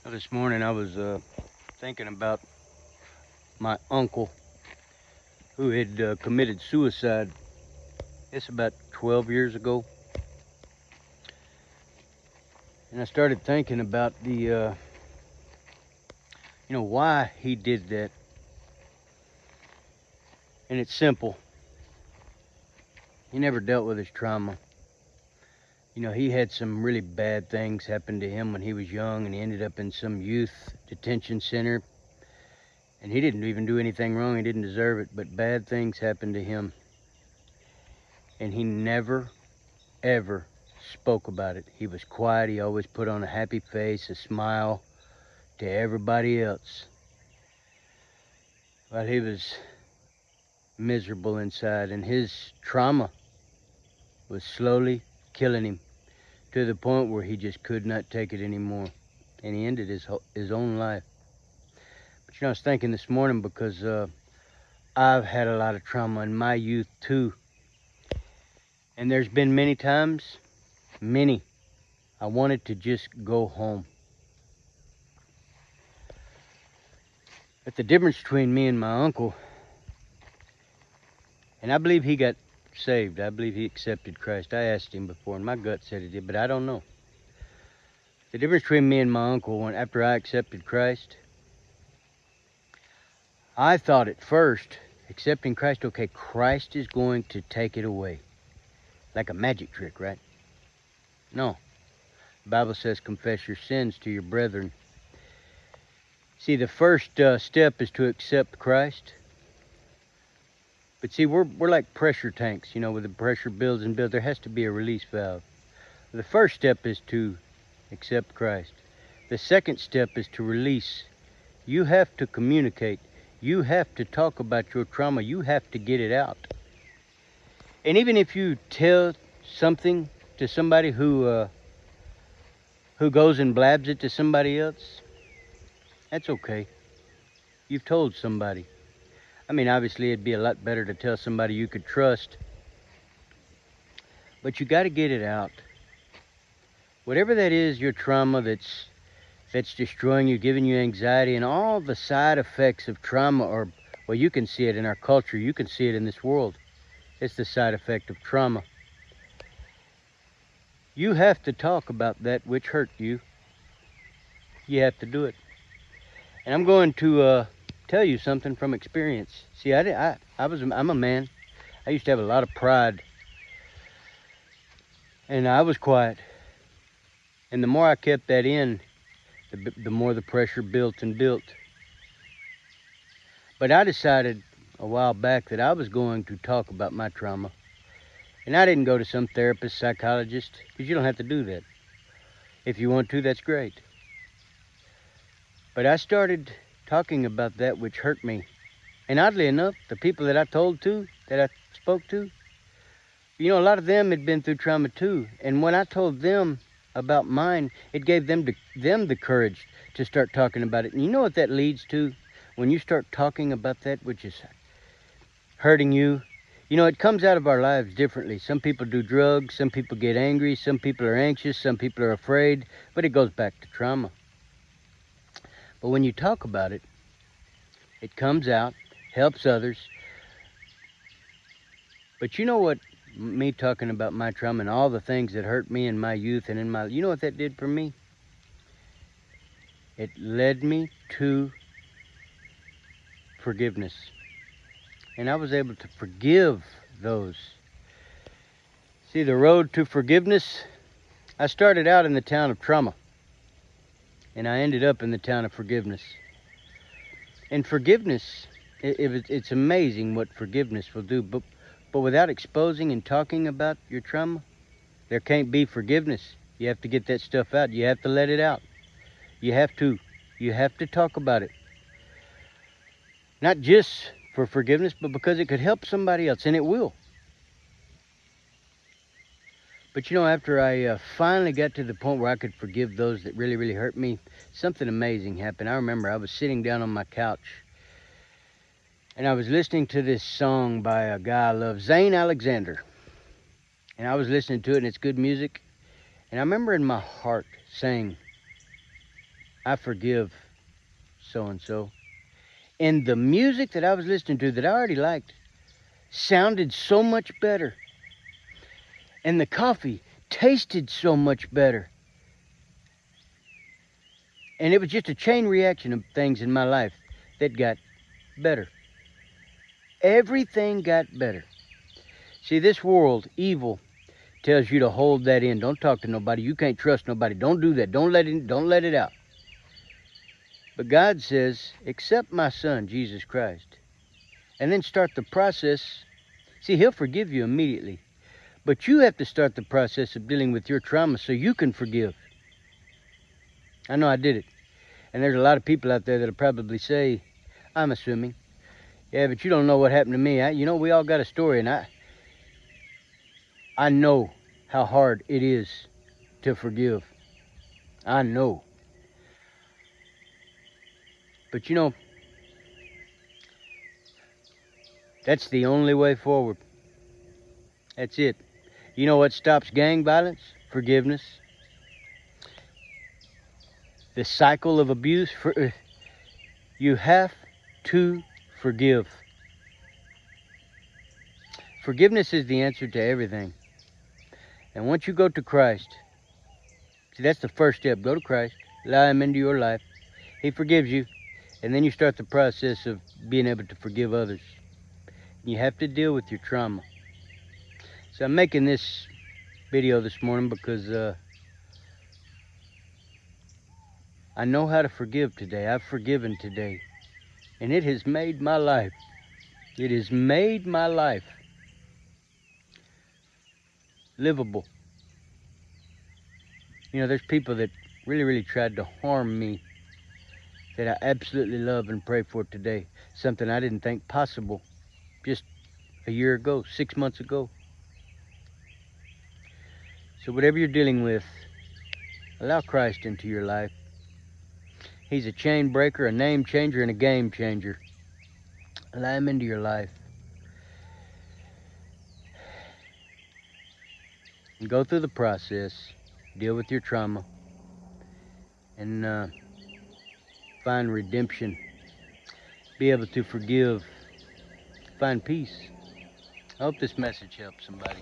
This morning I was thinking about my uncle who had committed suicide. It's about 12 years ago. And I started thinking about why he did that. And it's simple. He never dealt with his trauma. He had some really bad things happen to him when he was young, and he ended up in some youth detention center. And he didn't even do anything wrong. He didn't deserve it, but bad things happened to him. And he never, ever spoke about it. He was quiet. He always put on a happy face, a smile to everybody else. But he was miserable inside, and his trauma was slowly killing him to the point where he just could not take it anymore, and he ended his own life. But I was thinking this morning because I've had a lot of trauma in my youth too, and there's been many times, I wanted to just go home. But the difference between me and my uncle, and I believe he got saved. I believe he accepted Christ. I asked him before, and my gut said he did, but I don't know. The difference between me and my uncle, after I accepted Christ, I thought at first, accepting Christ, okay, Christ is going to take it away. Like a magic trick, right? No. The Bible says confess your sins to your brethren. See, the first step is to accept Christ. But see, we're like pressure tanks, where the pressure builds and builds. There has to be a release valve. The first step is to accept Christ. The second step is to release. You have to communicate. You have to talk about your trauma. You have to get it out. And even if you tell something to somebody who goes and blabs it to somebody else, that's okay. You've told somebody. I mean, obviously it'd be a lot better to tell somebody you could trust, but you got to get it out. Whatever that is, your trauma that's destroying you, giving you anxiety, and all the side effects of trauma are, well, you can see it in our culture. You can see it in this world. It's the side effect of trauma. You have to talk about that which hurt you. You have to do it. And I'm going to tell you something from experience. See, I'm a man. I used to have a lot of pride, and I was quiet. And the more I kept that in, the more the pressure built and built. But I decided a while back that I was going to talk about my trauma. And I didn't go to some therapist, psychologist, because you don't have to do that. If you want to, that's great. But I started talking about that which hurt me. And oddly enough, the people that I told to, that I spoke to, a lot of them had been through trauma too. And when I told them about mine, it gave them the courage to start talking about it. And you know what that leads to? When you start talking about that which is hurting you, it comes out of our lives differently. Some people do drugs, some people get angry, some people are anxious, some people are afraid, but it goes back to trauma. But when you talk about it, it comes out, helps others. But you know what, me talking about my trauma and all the things that hurt me in my youth and you know what that did for me? It led me to forgiveness. And I was able to forgive those. See, the road to forgiveness, I started out in the town of trauma, and I ended up in the town of forgiveness. And forgiveness, it's amazing what forgiveness will do, but without exposing and talking about your trauma, there can't be forgiveness. You have to get that stuff out. You have to let it out. You have to talk about it. Not just for forgiveness, but because it could help somebody else, and it will. But after I finally got to the point where I could forgive those that really, really hurt me, something amazing happened. I remember I was sitting down on my couch, and I was listening to this song by a guy I love, Zane Alexander. And I was listening to it, and it's good music. And I remember in my heart saying, I forgive so-and-so. And the music that I was listening to that I already liked sounded so much better. And the coffee tasted so much better. And it was just a chain reaction of things in my life that got better. Everything got better. See, this world, evil, tells you to hold that in. Don't talk to nobody. You can't trust nobody. Don't do that. Don't let it out. But God says, accept my son, Jesus Christ. And then start the process. See, he'll forgive you immediately. But you have to start the process of dealing with your trauma so you can forgive. I know I did it. And there's a lot of people out there that'll probably say, I'm assuming, yeah, but you don't know what happened to me. You know, we all got a story, and I know how hard it is to forgive. I know. But you know, that's the only way forward. That's it. You know what stops gang violence? Forgiveness. The cycle of abuse, you have to forgive. Forgiveness is the answer to everything. And once you go to Christ, see, that's the first step. Go to Christ, allow him into your life. He forgives you, and then you start the process of being able to forgive others. You have to deal with your trauma. So I'm making this video this morning because I know how to forgive today. I've forgiven today. And it has made my life. It has made my life livable. You know, there's people that really tried to harm me that I absolutely love and pray for today. Something I didn't think possible just a year ago, 6 months ago. So whatever you're dealing with, allow Christ into your life. He's a chain breaker, a name changer, and a game changer. Allow him into your life. And go through the process. Deal with your trauma. And find redemption. Be able to forgive. Find peace. I hope this message helps somebody.